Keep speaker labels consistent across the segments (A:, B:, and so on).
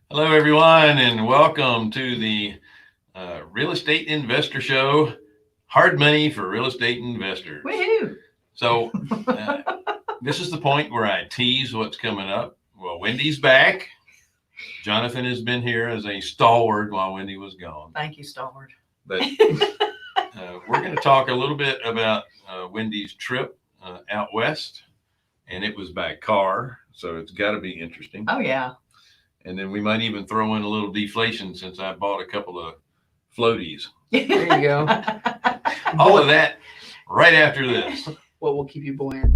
A: Hello, everyone, and welcome to the Real Estate Investor Show. Hard money for real estate investors.
B: Woohoo!
A: So, this is the point where I tease what's coming up. Well, Wendy's back. Jonathan has been here as a stalwart while Wendy was gone.
B: Thank you, Stalwart.
A: But we're going to talk a little bit about Wendy's trip out west, and it was by car, so it's got to be interesting.
B: Oh, yeah.
A: And then we might even throw in a little deflation since I bought a couple of floaties.
C: There you go.
A: All of that right after this.
C: What will keep you buoyant?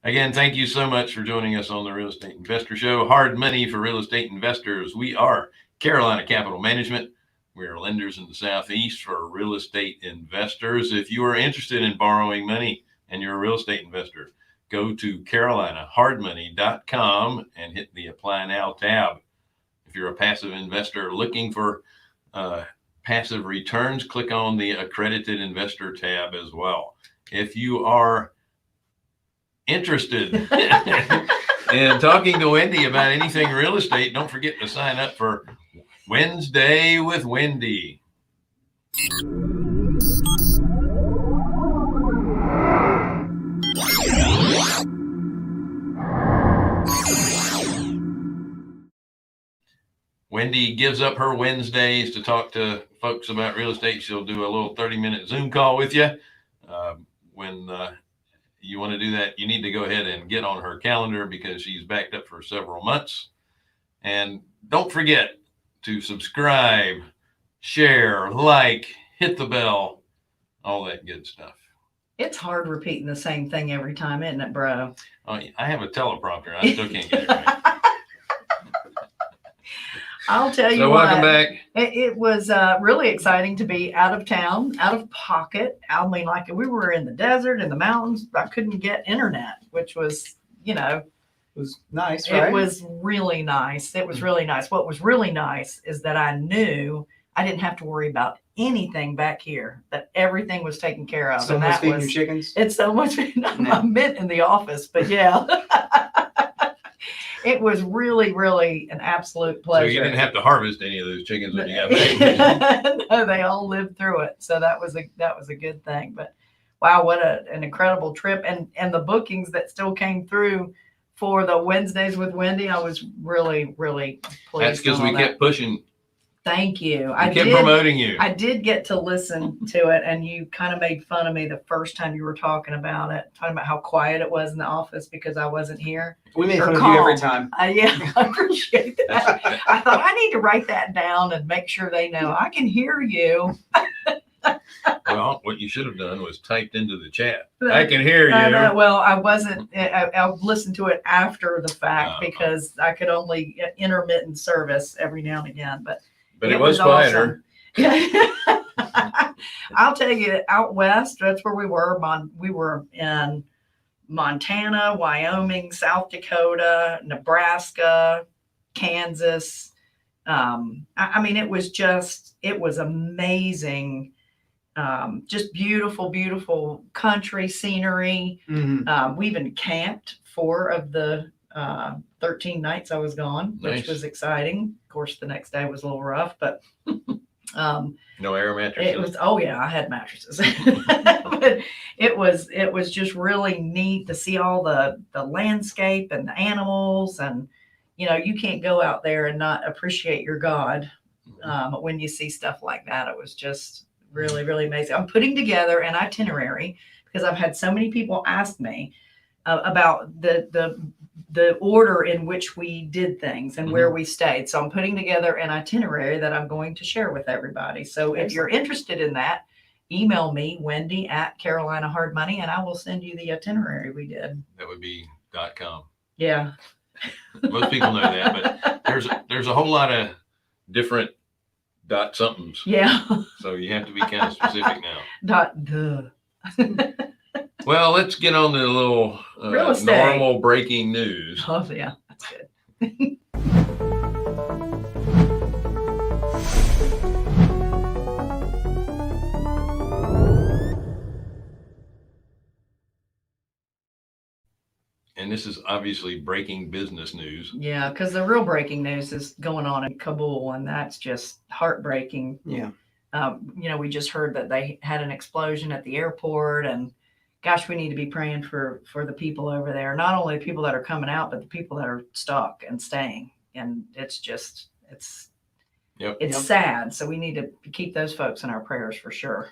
A: Again, thank you so much for joining us on the Real Estate Investor Show. Hard money for real estate investors. We are Carolina Capital Management. We are lenders in the Southeast for real estate investors. If you are interested in borrowing money and you're a real estate investor, go to carolinahardmoney.com and hit the Apply Now tab. If you're a passive investor looking for passive returns, click on the Accredited Investor tab as well. If you are interested in talking to Wendy about anything real estate, don't forget to sign up for Wednesday with Wendy. Wendy gives up her Wednesdays to talk to folks about real estate. She'll do a little 30-minute Zoom call with you. When you want to do that, you need to go ahead and get on her calendar because she's backed up for several months. And don't forget to subscribe, share, like, hit the bell, all that good stuff.
B: It's hard repeating the same thing every time, isn't it, bro?
A: Oh, I have a teleprompter. I still can't get it right.
B: I'll tell you
A: So
B: what.
A: welcome back.
B: It was really exciting to be out of town, out of pocket. I mean, like we were in the desert, in the mountains. I couldn't get internet, which was,
C: It was nice, right?
B: It was really nice. It was really nice. What was really nice is that I knew I didn't have to worry about anything back here, that everything was taken care of.
C: So much feeding your chickens.
B: It's so much. I meant in the office, but yeah. It was really, really an absolute pleasure.
A: So you didn't have to harvest any of those chickens when you got back.
B: No, they all lived through it. So that was a good thing. But wow, what an incredible trip. And the bookings that still came through for the Wednesdays with Wendy, I was really, really pleased.
A: That's because we kept pushing.
B: Thank you.
A: I kept promoting you.
B: I did get to listen to it, and you kind of made fun of me the first time you were talking about it, talking about how quiet it was in the office because I wasn't here.
C: We make fun of you every time.
B: Yeah, I appreciate that. I thought I need to write that down and make sure they know I can hear you.
A: Well, what you should have done was typed into the chat. I can hear you.
B: Well, I wasn't. I listened to it after the fact because I could only get intermittent service every now and again. But
A: it was quieter.
B: Awesome. I'll tell you, out west, that's where we were. We were in Montana, Wyoming, South Dakota, Nebraska, Kansas. I mean, it was amazing. Just beautiful, beautiful country scenery.
C: Mm-hmm.
B: We even camped 4 of the 13 nights I was gone, which was exciting. Of course, the next day was a little rough, but
A: no air mattresses.
B: It was, oh yeah, I had mattresses. But it was just really neat to see all the landscape and the animals, and you can't go out there and not appreciate your God when you see stuff like that. It was just really, really amazing. I'm putting together an itinerary because I've had so many people ask me about the order in which we did things and where we stayed. So I'm putting together an itinerary that I'm going to share with everybody. So if you're interested in that, email me, Wendy at Carolina Hard Money, and I will send you the itinerary we did.
A: That would be .com.
B: Yeah.
A: Most people know that, but there's a whole lot of different somethings.
B: Yeah.
A: So you have to be kind of specific now.
B: .the.
A: Well, let's get on to a little normal breaking news.
B: Oh, yeah, that's good.
A: and this is obviously breaking business news.
B: Yeah, because the real breaking news is going on in Kabul, and that's just heartbreaking.
C: Yeah.
B: We just heard that they had an explosion at the airport, and gosh, we need to be praying for the people over there. Not only the people that are coming out, but the people that are stuck and staying. And it's
C: Yep.
B: sad. So we need to keep those folks in our prayers for sure.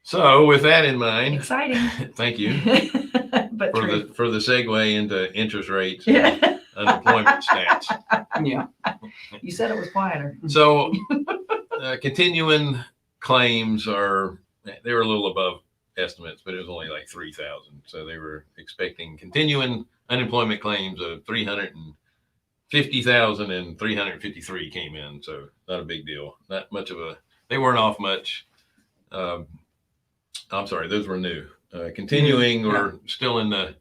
A: So with that in mind,
B: Exciting.
A: thank you
B: But true.
A: for the segue into interest rates and
B: Yeah.
A: unemployment stats.
C: Yeah.
B: You said it was quieter.
A: So continuing claims they were a little above estimates, but it was only like 3,000. So they were expecting continuing unemployment claims of 350,000 and 353 came in. So not a big deal. Not much of they weren't off much. I'm sorry, those were new. Continuing were still in the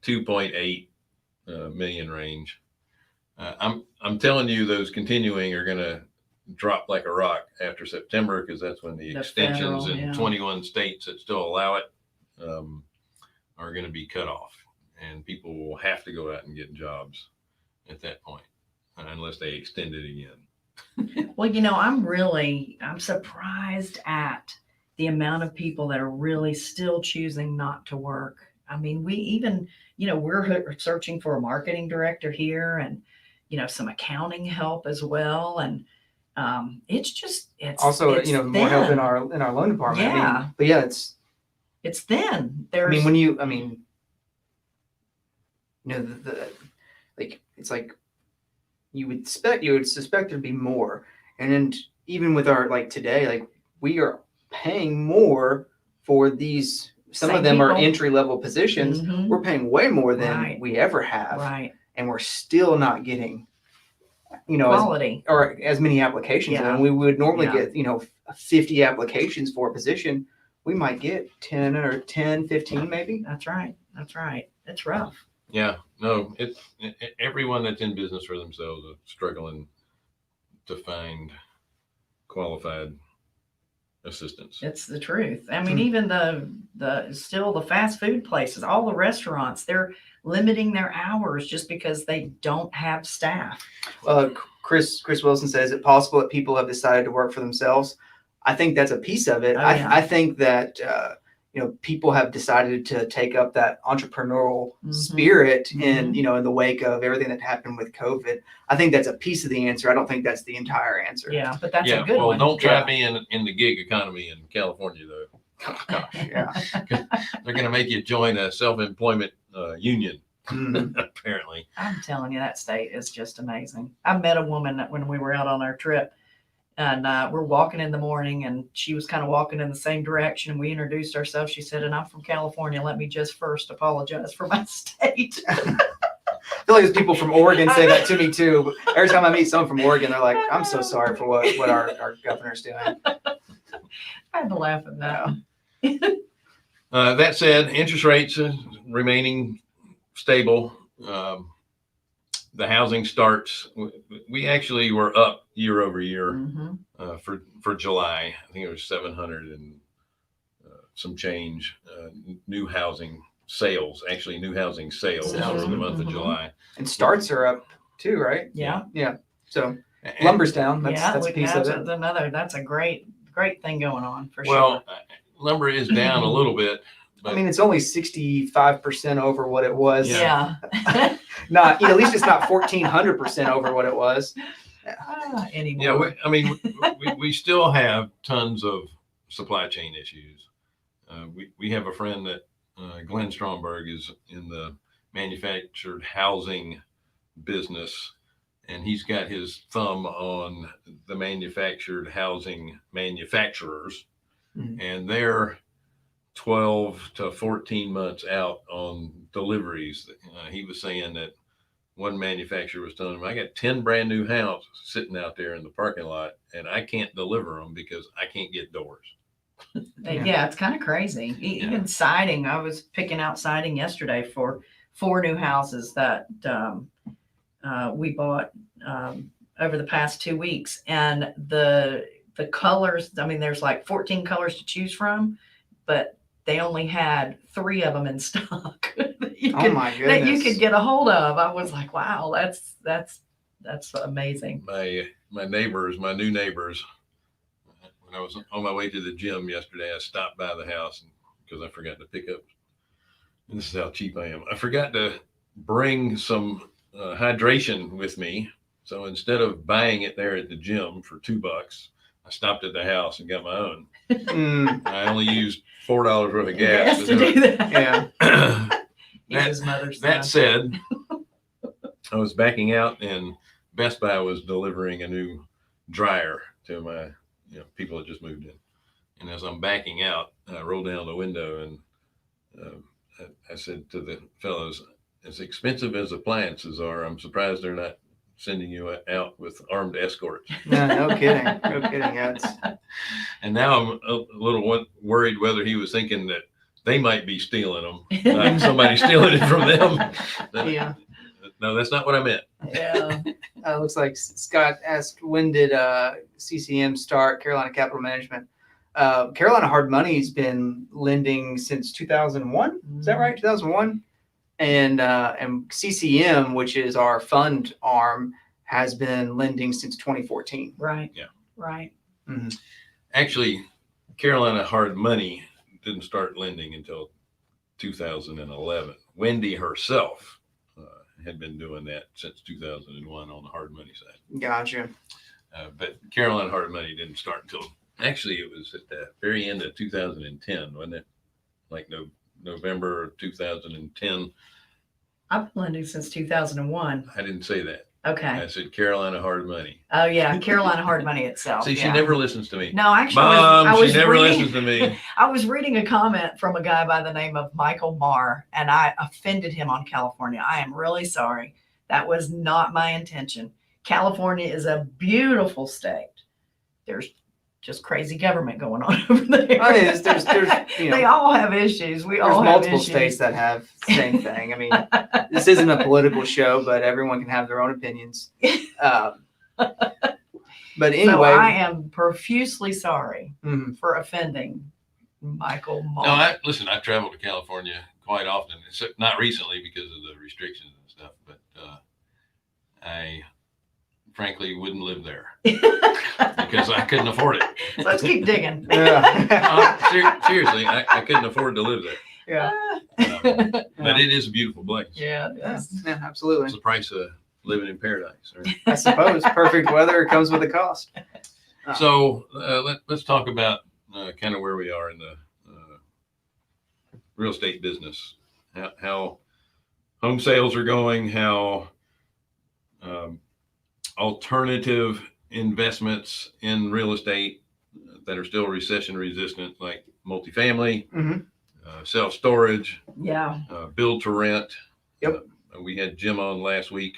A: 2.8 million range. I'm telling you, those continuing are going to drop like a rock after September, because that's when the extensions
B: federal,
A: in 21 states that still allow it are going to be cut off, and people will have to go out and get jobs at that point unless they extend it again.
B: Well, I'm surprised at the amount of people that are really still choosing not to work. I mean, we even, we're searching for a marketing director here, and, some accounting help as well. And it's
C: Also,
B: it's
C: more help
B: thin.
C: in our loan department.
B: Yeah.
C: But yeah, it's
B: thin.
C: it's like you would suspect there'd be more. And then even with our, like today, like we are paying more for these. Some
B: Same
C: of them are
B: people.
C: entry-level positions.
B: Mhm.
C: We're paying way more than
B: Right.
C: we ever have.
B: Right.
C: And we're still not getting,
B: Quality.
C: as many applications.
B: Yeah.
C: And we would normally
B: Yeah.
C: get, 50 applications for a position. We might get 10, 15 maybe.
B: That's right. It's rough.
A: Yeah, no, everyone that's in business for themselves is struggling to find qualified assistance.
B: It's the truth. I mean, even the fast food places, all the restaurants, they're limiting their hours just because they don't have staff.
C: Chris Wilson says, is it possible that people have decided to work for themselves? I think that's a piece of it.
B: Oh, yeah.
C: I think that people have decided to take up that entrepreneurial spirit in the wake of everything that happened with COVID. I think that's a piece of the answer. I don't think that's the entire answer.
B: Yeah, but that's a good
A: well,
B: one.
A: don't try being in the gig economy in California, though.
C: Oh, gosh, yeah.
A: They're going to make you join a self-employment union, apparently.
B: I'm telling you, that state is just amazing. I met a woman when we were out on our trip, and we're walking in the morning, and she was kind of walking in the same direction. We introduced ourselves. She said, and I'm from California. Let me just first apologize for my state.
C: I feel like there's people from Oregon say that to me too. Every time I meet someone from Oregon, they're like, I'm so sorry for what our governor's doing.
B: I had to laugh at that.
A: That said, interest rates remaining stable. The housing starts, we actually were up year over year for July. I think it was 700 and some change new housing sales for the month of July.
C: And starts are up too, right?
B: Yeah.
C: Yeah. So lumber's down. That's a piece of it.
B: That's a great thing going on for sure.
A: Well, lumber is down a little bit.
C: I mean, it's only 65% over what it was.
B: Yeah.
C: Not, at least it's not 1,400% over what it was.
B: Anymore.
A: Yeah, we still have tons of supply chain issues. We have a friend that Glenn Stromberg is in the manufactured housing business, and he's got his thumb on the manufactured housing manufacturers, and they're 12 to 14 months out on deliveries. He was saying that one manufacturer was telling him, I got 10 brand new houses sitting out there in the parking lot, and I can't deliver them because I can't get doors.
B: Yeah, it's kind of crazy. Even siding, I was picking out siding yesterday for 4 new houses that we bought over the past 2 weeks. And the colors, I mean, there's like 14 colors to choose from, but they only had 3 of them in stock. you
C: Oh
B: could,
C: my
B: that you
C: goodness.
B: could get a hold of. I was like, wow, that's amazing.
A: My neighbors, my new neighbors, when I was on my way to the gym yesterday, I stopped by the house because I forgot to pick up. And this is how cheap I am. I forgot to bring some hydration with me. So instead of buying it there at the gym for $2, I stopped at the house and got my own.
C: Mm,
A: I only used $4 worth of gas
B: Yes, to do that.
C: yeah.
B: He's his mother's
A: That
B: son.
A: said, I was backing out, and Best Buy was delivering a new dryer to my people that just moved in. And as I'm backing out, I rolled down the window and I said to the fellows, as expensive as appliances are, I'm surprised they're not sending you out with armed escorts.
C: No kidding. No kidding. Yeah,
A: And now I'm a little worried whether he was thinking that they might be stealing them, like somebody stealing it from them.
C: yeah.
A: No, that's not what I meant.
B: Yeah.
C: Looks like Scott asked, when did CCM start, Carolina Capital Management? Carolina Hard Money's been lending since 2001. Is that right? 2001. And CCM, which is our fund arm, has been lending since 2014.
B: Right.
A: Yeah.
B: Right.
C: Mm-hmm.
A: Actually, Carolina Hard Money didn't start lending until 2011. Wendy herself had been doing that since 2001 on the hard money side.
C: Gotcha.
A: But Carolina Hard Money didn't start until, actually, it was at the very end of 2010, wasn't it? Like November of 2010.
B: I've been lending since 2001.
A: I didn't say that.
B: Okay.
A: I said Carolina Hard Money.
B: Oh yeah, Carolina Hard Money itself.
A: See, she
B: yeah.
A: never listens to me.
B: No, actually,
A: Mom,
B: I was
A: she never
B: reading,
A: listens to me.
B: I was reading a comment from a guy by the name of Michael Marr, and I offended him on California. I am really sorry. That was not my intention. California is a beautiful state. There's just crazy government going on over there.
C: I mean, there's
B: They all have issues. We
C: there's
B: all have
C: multiple
B: issues.
C: states that have the same thing. I mean, this isn't a political show, but everyone can have their own opinions. But anyway,
B: So I am profusely sorry
C: mhm.
B: for offending Michael Marr.
A: No, I travel to California quite often. Not recently because of the restrictions and stuff, but I frankly wouldn't live there because I couldn't afford it.
B: So let's keep digging.
C: Yeah.
A: Seriously, I couldn't afford to live there.
C: Yeah.
A: But it is a beautiful place.
B: Yeah, it
C: Yeah,
B: is.
C: yeah, absolutely.
A: It's the price of living in paradise. Right?
C: I suppose perfect weather comes with a cost.
A: So let's talk about kind of where we are in the real estate business, how home sales are going, how alternative investments in real estate that are still recession resistant, like multifamily,
C: Mhm.
A: Self-storage,
B: Yeah.
A: build to rent.
C: Yep.
A: We had Jim on last week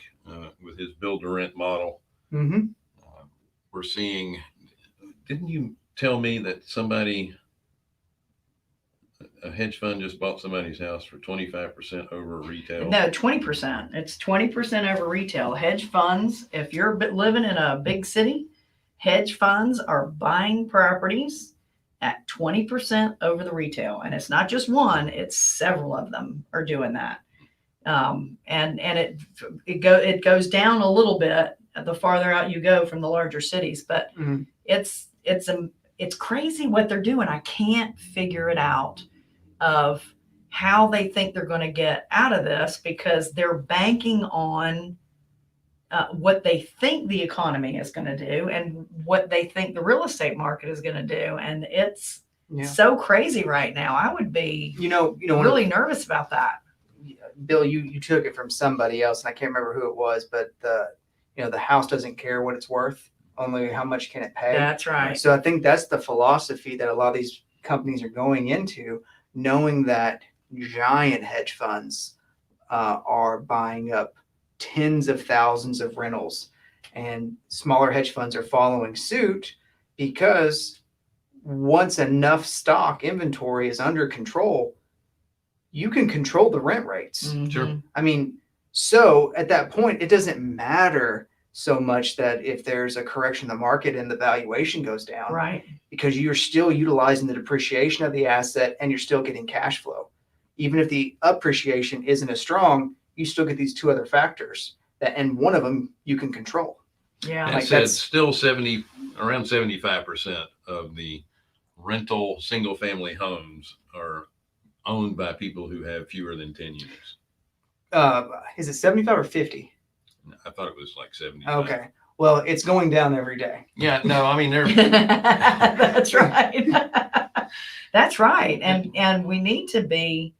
A: with his build to rent model.
C: Mm-hmm.
A: We're seeing, didn't you tell me that a hedge fund just bought somebody's house for 25% over retail?
B: No, 20%. It's 20% over retail. Hedge funds, if you're living in a big city, hedge funds are buying properties at 20% over the retail. And it's not just one, it's several of them are doing that. And it goes down a little bit the farther out you go from the larger cities, but
C: Mhm.
B: it's crazy what they're doing. I can't figure it out of how they think they're going to get out of this, because they're banking on what they think the economy is going to do and what they think the real estate market is going to do. And it's so crazy right now. I would be really nervous about that.
C: Bill, you took it from somebody else, and I can't remember who it was, but the house doesn't care what it's worth, only how much can it pay.
B: That's right.
C: So I think that's the philosophy that a lot of these companies are going into, knowing that giant hedge funds are buying up tens of thousands of rentals, and smaller hedge funds are following suit, because once enough stock inventory is under control, you can control the rent rates.
B: Mhm.
A: Sure.
C: I mean, so at that point, it doesn't matter so much that if there's a correction in the market and the valuation goes down,
B: Right.
C: because you're still utilizing the depreciation of the asset and you're still getting cash flow. even if the appreciation isn't as strong, you still get these two other factors and one of them you can control.
B: Yeah.
A: And
C: Like
A: it said
C: that's-
A: still around 75% of the rental single family homes are owned by people who have fewer than 10 units.
C: Is it 75 or 50?
A: I thought it was like 75.
C: Okay. Well, it's going down every day.
A: Yeah, no, I mean, they're
B: That's right. That's right. And we need to be,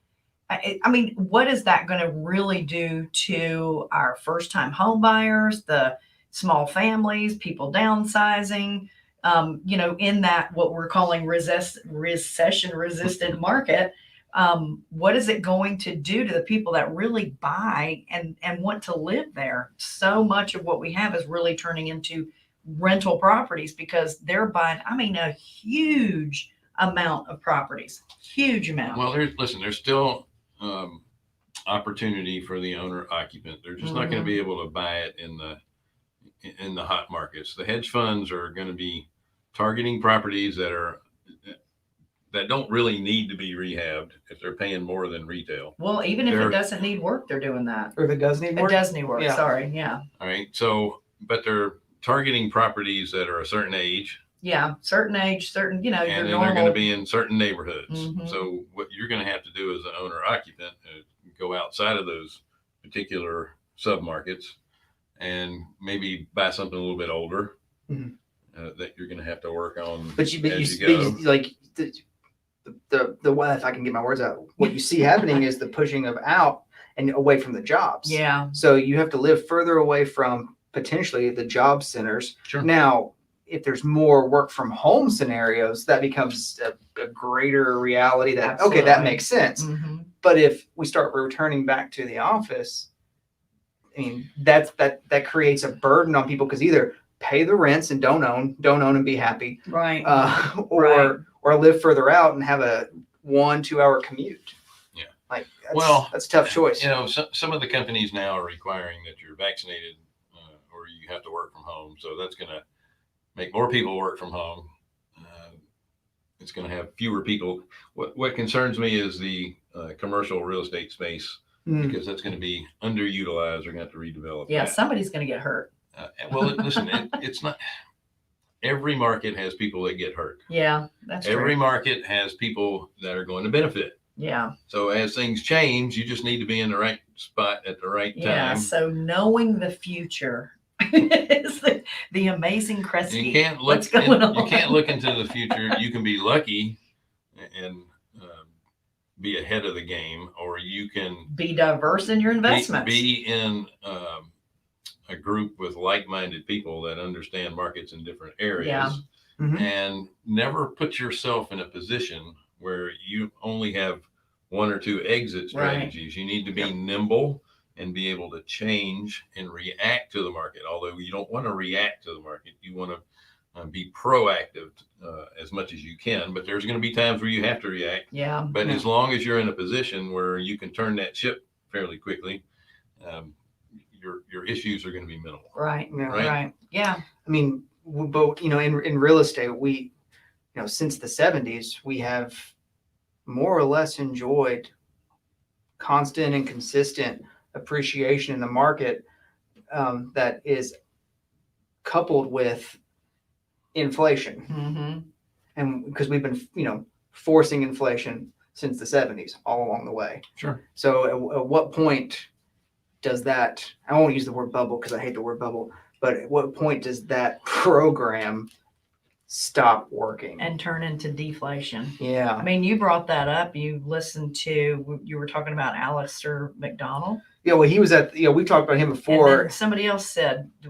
B: I mean, what is that going to really do to our first time home buyers, the small families, people downsizing, in that what we're calling recession resistant market? What is it going to do to the people that really buy and want to live there? So much of what we have is really turning into rental properties because they're buying, I mean, a huge amount of properties, huge amount.
A: well, there's still opportunity for the owner occupant. They're just not going to be able to buy it in the hot markets. The hedge funds are going to be targeting properties that don't really need to be rehabbed if they're paying more than retail.
B: Well, even if it doesn't need work, they're doing that.
C: Or if it does need
B: It
C: work.
B: does need work.
C: Yeah.
B: Sorry. Yeah.
A: All right. So, but they're targeting properties that are a certain age,
B: Yeah. Certain age, certain, your
A: and then they're
B: normal.
A: going to be in certain neighborhoods.
B: Mhm.
A: So what you're going to have to do as an owner occupant is go outside of those particular submarkets and maybe buy something a little bit older
C: Mhm.
A: that you're going to have to work on
C: But you
A: as you go.
C: like the way, if I can get my words out, what you see happening is the pushing of out and away from the jobs.
B: Yeah.
C: So you have to live further away from potentially the job centers.
A: Sure.
C: Now, if there's more work from home scenarios, that becomes a greater reality that, okay, that
B: Absolutely.
C: makes sense.
B: Mhm.
C: But if we start returning back to the office, I mean, that creates a burden on people because either pay the rents and don't own and be happy,
B: Right.
C: or live further out and have a 1-2 hour commute.
A: Yeah.
C: Like that's a tough choice.
A: Some of the companies now are requiring that you're vaccinated or you have to work from home. So that's going to make more people work from home. It's going to have fewer people. What concerns me is the commercial real estate space because that's going to be underutilized. They're going to have to redevelop.
B: Yeah.
A: that.
B: Somebody's going to get hurt.
A: Listen, it's not. Every market has people that get hurt.
B: Yeah. That's
A: Every
B: true.
A: market has people that are going to benefit.
B: Yeah.
A: So as things change, you just need to be in the right spot at the right
B: Yeah.
A: time.
B: So knowing the future is the amazing Kresge.
A: You can't
B: What's going on?
A: You can't look into the future. You can be lucky and be ahead of the game, or you can
B: Be diverse in your investments.
A: be in a group with like-minded people that understand markets in different areas,
B: Yeah.
A: and never put yourself in a position where you only have one or two exit strategies. You need to be nimble and be able to change and react to the market. Although you don't want to react to the market, you want to be proactive as much as you can. But there's going to be times where you have to react.
B: Yeah.
A: But as long as you're in a position where you can turn that ship fairly quickly, your issues are going to be minimal.
B: Right.
C: Yeah.
B: Right. Yeah.
C: I mean, but in real estate, we, since the 70s, we have more or less enjoyed constant and consistent appreciation in the market that is coupled with inflation.
B: Mm-hmm.
C: And because we've been, forcing inflation since the 70s all along the way.
A: Sure.
C: So at what point does that, I won't use the word bubble because I hate the word bubble, but at what point does that program stop working?
B: And turn into deflation.
C: Yeah.
B: I mean, you brought that up. You were talking about Alistair McDonald.
C: Yeah, well, he was we talked about him
B: And
C: before.
B: then somebody else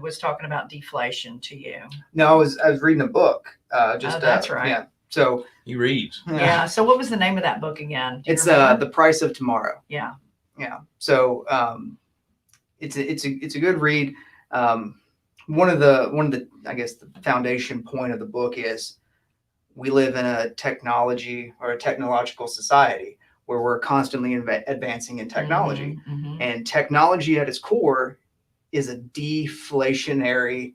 B: was talking about deflation to you.
C: No, I was reading a book.
B: That's right.
C: Yeah. So
A: He reads.
B: Yeah. So what was the name of that book again? Do you
C: it's
B: remember?
C: The Price of Tomorrow.
B: Yeah.
C: Yeah. So it's a good read. One of the I guess the foundation point of the book is we live in a technology or a technological society where we're constantly advancing in technology,
B: Mhm.
C: and technology at its core is a deflationary,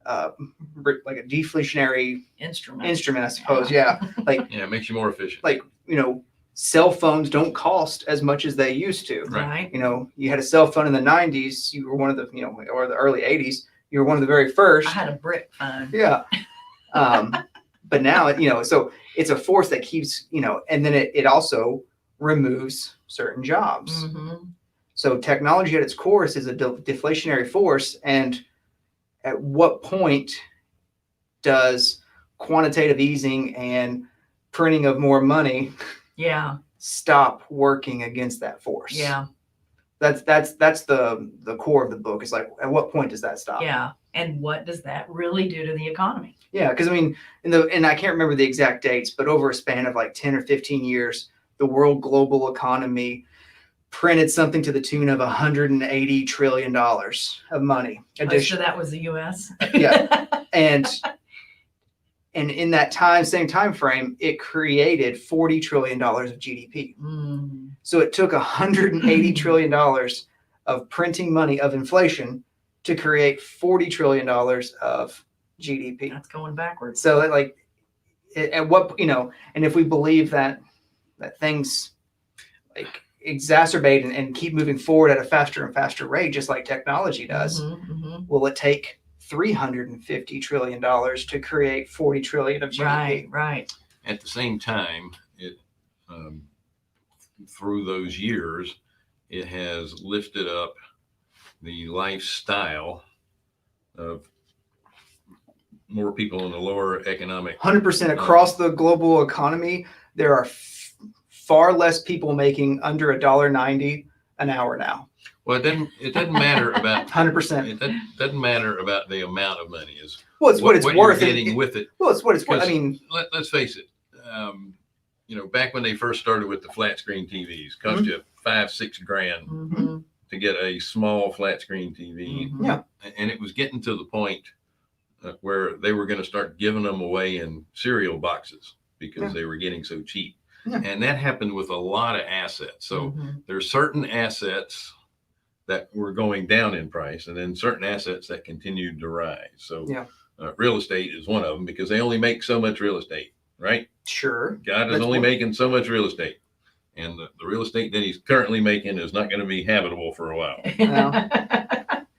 C: like a deflationary
B: Instrument.
C: instrument, I suppose. Yeah.
A: Yeah, it makes you more efficient.
C: Like, cell phones don't cost as much as they used to.
B: Right.
C: You know, you had a cell phone in the 90s, you were one of the, you know, or the early 80s, you were one of the very first.
B: I had a brick phone.
C: Yeah. But now, you know, so it's a force that keeps, you know, and then it also removes certain jobs.
B: Mm-hmm.
C: So technology at its core is a deflationary force. And at what point does quantitative easing and printing of more money
B: Yeah.
C: stop working against that force?
B: Yeah.
C: That's the core of the book. It's like, at what point does that stop?
B: Yeah. And what does that really do to the economy?
C: Yeah, because I mean, and I can't remember the exact dates, but over a span of like 10 or 15 years, the world global economy printed something to the tune of $180 trillion of money.
B: So that was the U.S.
C: Yeah. And in that same time frame, it created $40 trillion of GDP.
B: Mm.
C: So it took $180 trillion of printing money, of inflation, to create $40 trillion of GDP.
B: That's going backwards.
C: So like, at what, you know, and if we believe that things like exacerbate and keep moving forward at a faster and faster rate, just like technology does, will it take $350 trillion to create 40 trillion of GDP?
B: Right, right.
A: At the same time, it through those years, it has lifted up the lifestyle of more people in the lower economic.
C: 100% across the global economy, there are far less people making under $1.90 an hour now.
A: Well, it doesn't matter about
C: 100%.
A: It doesn't matter about the amount of money. Is
C: well, it's what it's worth.
A: You're getting with it.
C: Well, it's what it's worth. I mean,
A: let's face it. You know, back when they first started with the flat screen TVs, cost you $5-6 grand to get a small flat screen TV.
C: Yeah,
A: and it was getting to the point where they were going to start giving them away in cereal boxes because they were getting so cheap.
C: Yeah.
A: And that happened with a lot of assets. So there's certain assets that were going down in price, and then certain assets that continued to rise. So real estate is one of them because they only make so much real estate, right?
C: Sure.
A: God is only making so much real estate. And the real estate that he's currently making is not going to be habitable for a while.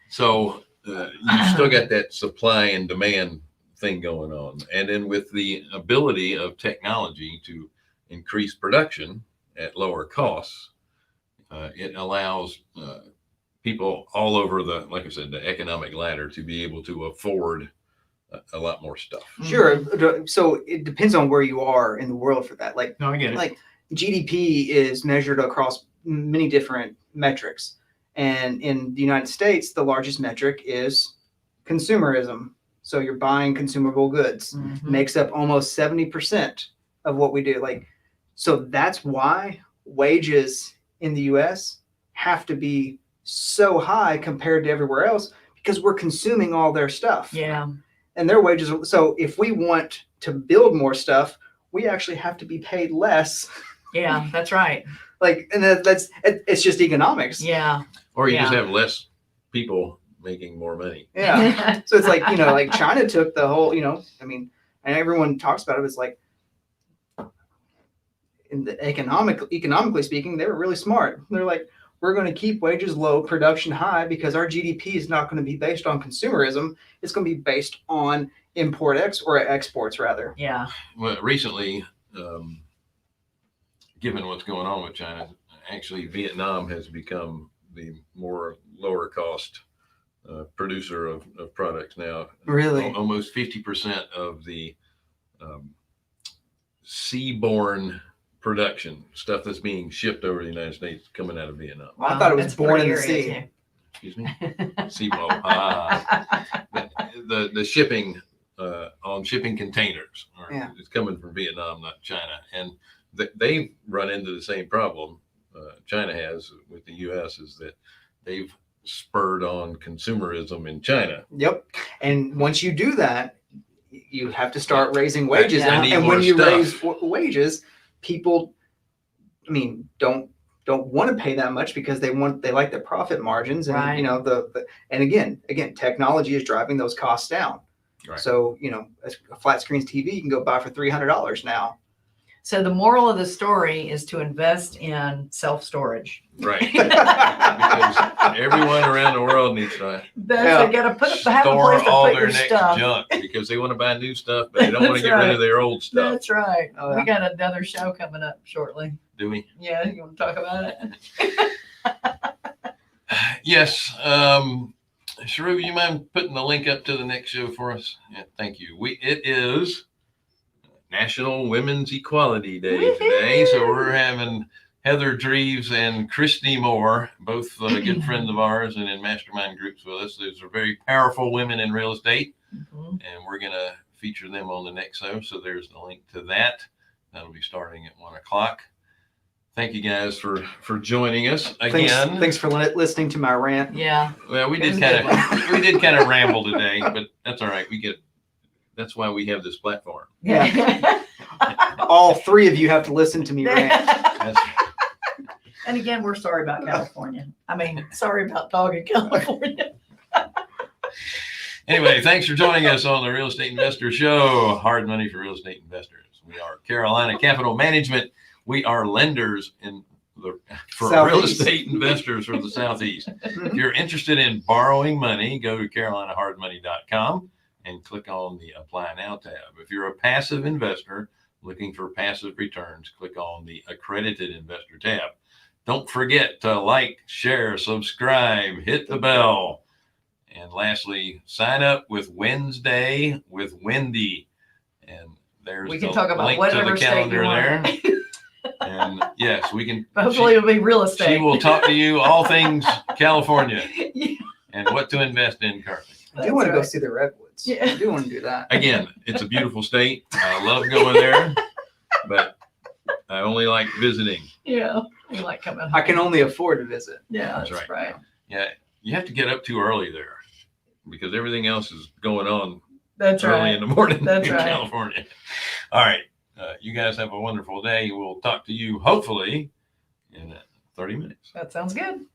A: So you've still got that supply and demand thing going on. And then with the ability of technology to increase production at lower costs, it allows people all over like I said, the economic ladder to be able to afford a lot more stuff.
C: Sure. So it depends on where you are in the world for that. Like,
A: no, I get it.
C: Like GDP is measured across many different metrics. And in the United States, the largest metric is consumerism. So you're buying consumable goods. Makes up almost 70% of what we do. Like, so that's why wages in the US have to be so high compared to everywhere else, because we're consuming all their stuff.
B: Yeah.
C: And their wages. So if we want to build more stuff, we actually have to be paid less.
B: Yeah, that's right.
C: Like, and it's just economics.
B: Yeah.
A: Or you just have less people making more money.
C: Yeah. So it's like, you know, like China took the whole, you know, I mean, and everyone talks about it. It's like, in the economically speaking, they were really smart. They're like, we're going to keep wages low, production high, because our GDP is not going to be based on consumerism. It's going to be based on exports rather.
B: Yeah.
A: Well, recently, given what's going on with China, actually Vietnam has become the more lower cost producer of products now.
C: Really?
A: Almost 50% of the seaborne production stuff that's being shipped over the United States coming out of Vietnam.
C: Well, I thought it was born in the sea.
B: Too.
A: Excuse me? Seaboard. The shipping on shipping containers it's coming from Vietnam, not China. And they've run into the same problem China has with the U.S. is that they've spurred on consumerism in China.
C: Yep. And once you do that, you have to start raising wages.
B: Yeah.
C: And when you raise wages, people, I mean, don't want to pay that much because they like the profit margins. And, you know, and again, technology is driving those costs down. Right. So, you know, a flat screen TV you can go buy for $300 now.
B: So the moral of the story is to invest in self-storage.
A: Right. Because everyone around the world needs to
B: They gotta have a
A: store
B: place to
A: all
B: put
A: their
B: your
A: next
B: stuff.
A: junk because they want to buy new stuff, but they don't want to
B: That's
A: get rid
B: right.
A: of their old stuff.
B: That's right.
C: Oh,
B: We
C: yeah.
B: got another show coming up shortly.
A: Do we?
B: Yeah, you want to talk about it?
A: Yes. Sharu, you mind putting the link up to the next show for us? Yeah, thank you. It is National Women's Equality Day today, so we're having Heather Dreves and Christy Moore, both good friends of ours and in mastermind groups with us. Those are very powerful women in real estate, and we're going to feature them on the next show. So there's the link to that. That'll be starting at 1 o'clock. Thank you guys for joining us again.
C: Thanks for listening to my rant.
B: Yeah.
A: Well, we did kind of ramble today, but that's all right. That's why we have this platform.
B: Yeah.
C: All three of you have to listen to me rant.
A: That's,
B: And again, we're sorry about California. I mean, sorry about dog in California.
A: Anyway, thanks for joining us on the Real Estate Investor Show. Hard money for real estate investors. We are Carolina Capital Management. We are lenders for
C: Southeast.
A: real estate investors for the Southeast. If you're interested in borrowing money, go to carolinahardmoney.com and click on the Apply Now tab. If you're a passive investor looking for passive returns, click on the Accredited Investor tab. Don't forget to like, share, subscribe, hit the bell. And lastly, sign up with Wednesday with Wendy. And there's
B: We can
A: the
B: talk about
A: link
B: whatever
A: to the
B: state you
A: calendar
B: want.
A: there. And yes, we can.
B: Hopefully it'll be real
A: She
B: estate.
A: will talk to you all things California
B: Yeah,
A: and what to invest in currently.
C: I do want to
B: that's
C: go
B: right.
C: see the redwoods.
B: Yeah.
C: I do want to do that.
A: Again, it's a beautiful state. I love going there, but I only like visiting.
B: Yeah, we like coming home.
C: I can only afford to visit.
B: Yeah,
A: That's
B: that's
A: right.
B: right.
A: Yeah, you have to get up too early there because everything else is going on
B: That's
A: early
B: right.
A: in the morning
B: That's
A: in
B: right.
A: California. All right. You guys have a wonderful day. We'll talk to you hopefully in 30 minutes.
B: That sounds good.